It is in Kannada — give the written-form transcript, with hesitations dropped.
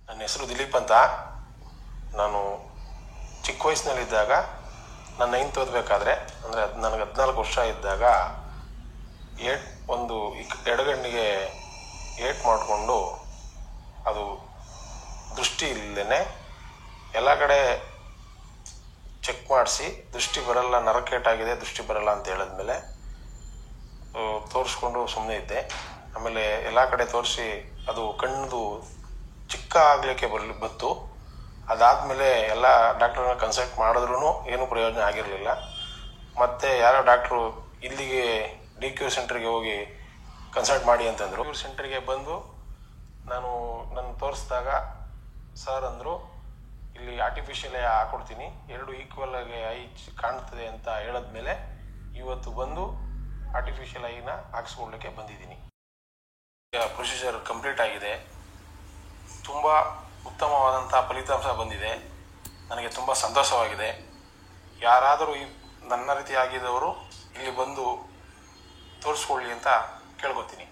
ನನ್ನ ಹೆಸರು ದಿಲೀಪ್ ಅಂತ. ನಾನು ಚಿಕ್ಕ ವಯಸ್ಸಿನಲ್ಲಿದ್ದಾಗ ನಾನು 9th ಓದಬೇಕಾದ್ರೆ ಅಂದರೆ ನನಗೆ 14 ವರ್ಷ ಇದ್ದಾಗ ಒಂದು ಎಡಗಣ್ಣಿಗೆ ಏಟ್ ಮಾಡಿಕೊಂಡು ಅದು ದೃಷ್ಟಿ ಇಲ್ಲದೇ ಎಲ್ಲ ಕಡೆ ಚೆಕ್ ಮಾಡಿಸಿ ದೃಷ್ಟಿ ಬರಲ್ಲ, ನರಕೇಟಾಗಿದೆ, ದೃಷ್ಟಿ ಬರಲ್ಲ ಅಂತ ಹೇಳಿದ್ಮೇಲೆ ತೋರಿಸ್ಕೊಂಡು ಸುಮ್ಮನೆ ಇದ್ದೆ. ಆಮೇಲೆ ಎಲ್ಲ ಕಡೆ ತೋರಿಸಿ ಅದು ಕಣ್ಣದು ಚಿಕ್ಕ ಆಗಲಿಕ್ಕೆ ಬಂತು. ಅದಾದಮೇಲೆ ಎಲ್ಲ ಡಾಕ್ಟ್ರನ್ನ ಕನ್ಸಲ್ಟ್ ಮಾಡಿದ್ರೂ ಏನೂ ಪ್ರಯೋಜನ ಆಗಿರಲಿಲ್ಲ. ಮತ್ತು ಯಾರೋ ಡಾಕ್ಟ್ರು ಇಲ್ಲಿಗೆ DQ ಸೆಂಟ್ರಿಗೆ ಹೋಗಿ ಕನ್ಸಲ್ಟ್ ಮಾಡಿ ಅಂತಂದರು. ಸೆಂಟ್ರಿಗೆ ಬಂದು ನನ್ನ ತೋರಿಸಿದಾಗ ಸರ್ ಅಂದರು, ಇಲ್ಲಿ ಆರ್ಟಿಫಿಷಿಯಲ್ ಐ ಹಾಕ್ಕೊಡ್ತೀನಿ, 2 ಈಕ್ವಲ್ ಆಗಿ ಐ ಕಾಣ್ತದೆ ಅಂತ ಹೇಳಿದ್ಮೇಲೆ ಇವತ್ತು ಬಂದು ಆರ್ಟಿಫಿಷಿಯಲ್ ಐನ ಹಾಕ್ಸ್ಕೊಡ್ಲಿಕ್ಕೆ ಬಂದಿದ್ದೀನಿ. ಪ್ರೊಸೀಜರ್ ಕಂಪ್ಲೀಟ್ ಆಗಿದೆ. ತುಂಬ ಉತ್ತಮವಾದಂಥ ಫಲಿತಾಂಶ ಬಂದಿದೆ. ನನಗೆ ತುಂಬ ಸಂತೋಷವಾಗಿದೆ. ಯಾರಾದರೂ ನನ್ನ ರೀತಿ ಆಗಿದ್ದವರು ಇಲ್ಲಿ ಬಂದು ತೋರಿಸ್ಕೊಳ್ಳಿ ಅಂತ ಕೇಳ್ಕೊತೀನಿ.